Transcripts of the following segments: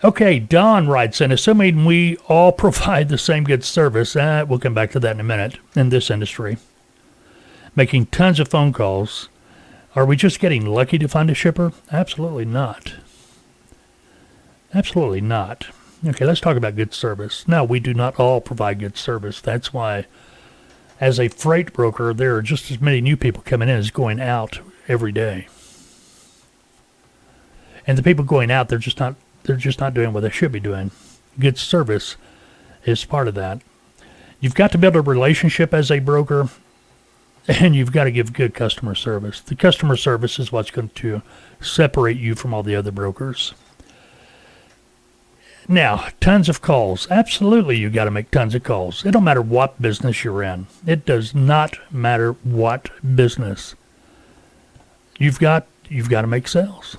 Okay, Don writes in, assuming we all provide the same good service, we'll come back to that in a minute, in this industry, making tons of phone calls, are we just getting lucky to find a shipper? Absolutely not. Absolutely not. Okay, let's talk about good service. No, we do not all provide good service. That's why, as a freight broker, there are just as many new people coming in as going out every day. And the people going out, they're just not doing what they should be doing. Good service is part of that. You've got to build a relationship as a broker, and you've got to give good customer service. The customer service is what's going to separate you from all the other brokers. Now, tons of calls. Absolutely, you got to make tons of calls. It don't matter what business you're in. It does not matter what business. You've got to make sales.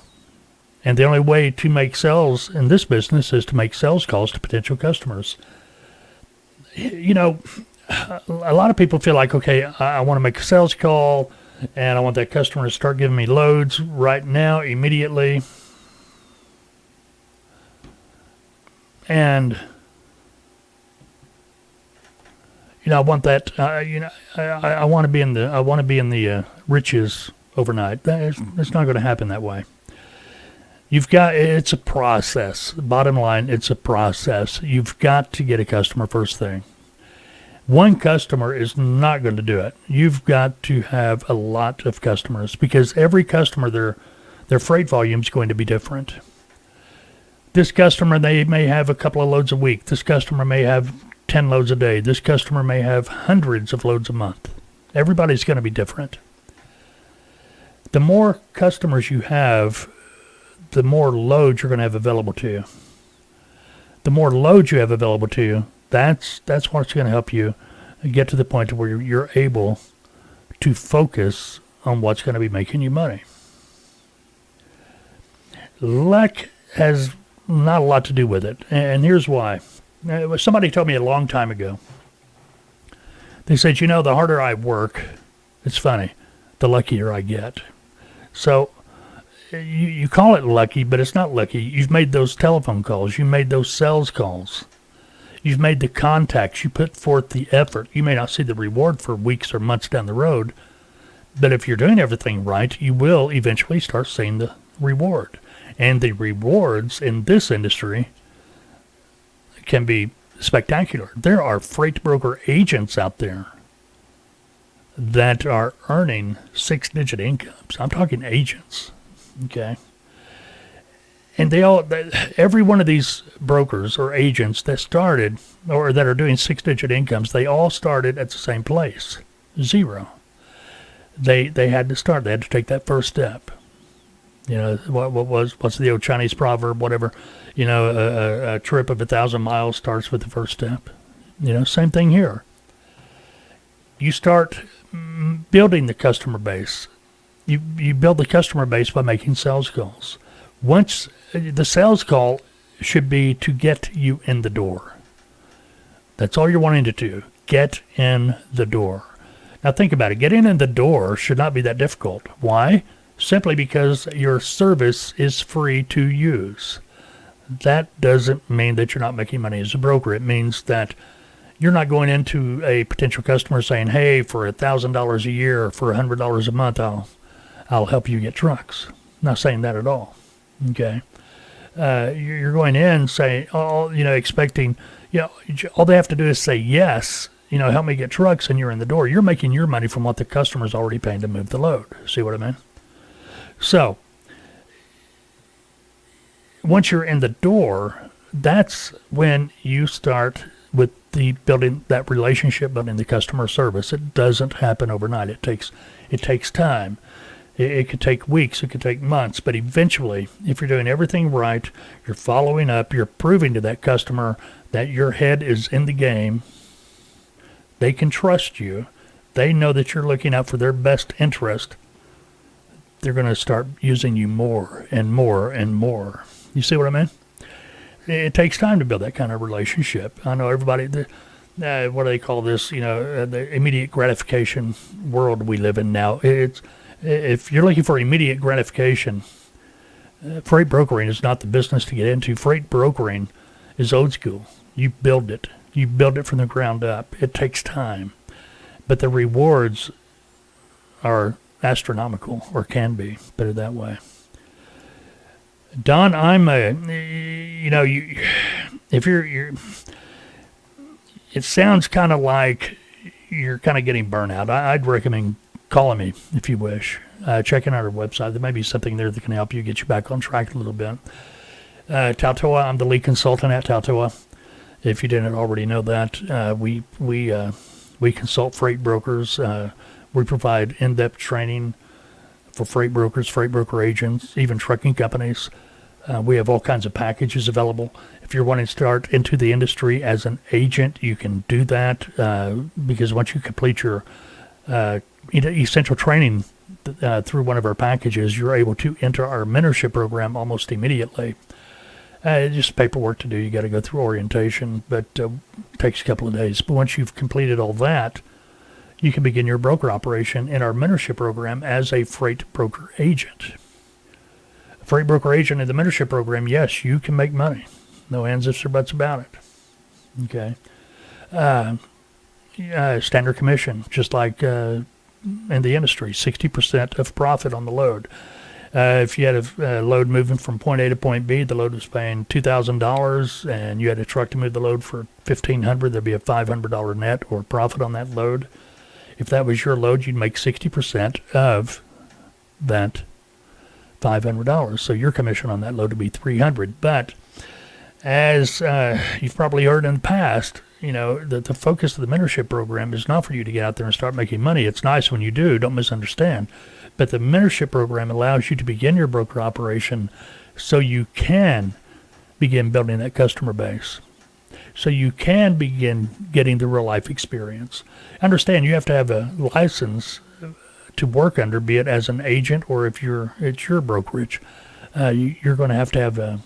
And the only way to make sales in this business is to make sales calls to potential customers. You know, a lot of people feel like, okay, I want to make a sales call and I want that customer to start giving me loads right now, immediately. And, you know, I want that, I want to be in the riches overnight. It's not going to happen that way. It's a process. Bottom line, it's a process. You've got to get a customer first thing. One customer is not going to do it. You've got to have a lot of customers because every customer, their freight volume is going to be different. This customer, they may have a couple of loads a week. This customer may have 10 loads a day. This customer may have hundreds of loads a month. Everybody's going to be different. The more customers you have, the more loads you're going to have available to you. The more loads you have available to you, that's what's going to help you get to the point where you're able to focus on what's going to be making you money. Luck has not a lot to do with it, and here's why. Somebody told me a long time ago. They said, you know, the harder I work, it's funny, the luckier I get. So you call it lucky, but it's not lucky. You've made those telephone calls. You made those sales calls. You've made the contacts. You put forth the effort. You may not see the reward for weeks or months down the road, but if you're doing everything right, you will eventually start seeing the reward. And the rewards in this industry can be spectacular. There are freight broker agents out there that are earning six-digit incomes. I'm talking agents, okay? And every one of these brokers or agents that started or that are doing six-digit incomes, they all started at the same place, zero. They had to start. They had to take that first step. You know, what's the old Chinese proverb, whatever, you know, a trip of 1,000 miles starts with the first step. You know, same thing here. You start building the customer base. You build the customer base by making sales calls. Once the sales call should be to get you in the door. That's all you're wanting to do, get in the door. Now think about it. Getting in the door should not be that difficult. Why? Simply because your service is free to use. That doesn't mean that you're not making money as a broker. It means that you're not going into a potential customer saying, hey, for $1,000 a year or for $100 a month, I'll help you get trucks. I'm not saying that at all. Okay. You're going in saying, expecting, all they have to do is say yes, help me get trucks, and you're in the door. You're making your money from what the customer's already paying to move the load. See what I mean? So, once you're in the door, that's when you start with the building that relationship, building the customer service. It doesn't happen overnight. It takes time. It could take weeks, it could take months, but eventually, if you're doing everything right, you're following up, you're proving to that customer that your head is in the game, they can trust you, they know that you're looking out for their best interest, they're going to start using you more and more and more. You see what I mean? It takes time to build that kind of relationship. I know everybody, what do they call this, the immediate gratification world we live in now. If you're looking for immediate gratification, Freight brokering is not the business to get into. Freight brokering is old school. You build it. You build it from the ground up. It takes time. But the rewards are astronomical, or can be, better that way. Don, it sounds kind of like you're kind of getting burnout. I'd recommend calling me if you wish. Checking out our website. There may be something there that can help you get you back on track a little bit. Tautoa, I'm the lead consultant at Tautoa. If you didn't already know that, we consult freight brokers. We provide in-depth training for freight brokers, freight broker agents, even trucking companies. We have all kinds of packages available. If you're wanting to start into the industry as an agent, you can do that because once you complete your essential training through one of our packages, you're able to enter our mentorship program almost immediately. Just paperwork to do. You got to go through orientation, but it takes a couple of days. But once you've completed all that, you can begin your broker operation in our mentorship program as a freight broker agent. A freight broker agent in the mentorship program, yes, you can make money. No ands, ifs, or buts about it. Okay. Standard commission, just like in the industry, 60% of profit on the load. If you had a load moving from point A to point B, the load was paying $2,000, and you had a truck to move the load for $1,500, there'd be a $500 net or profit on that load. If that was your load, you'd make 60% of that $500. So your commission on that load would be $300. But as you've probably heard in the past, the focus of the mentorship program is not for you to get out there and start making money. It's nice when you do, don't misunderstand. But the mentorship program allows you to begin your broker operation so you can begin building that customer base. So you can begin getting the real life experience. Understand, you have to have a license to work under, be it as an agent or if it's your brokerage. You're going to have a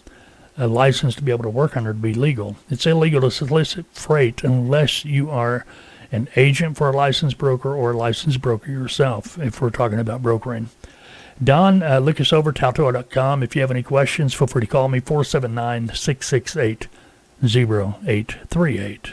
license to be able to work under to be legal. It's illegal to solicit freight unless you are an agent for a licensed broker or a licensed broker yourself, if we're talking about brokering. Don, look us over, Tautoa.com. If you have any questions, feel free to call me, 479-668-0838.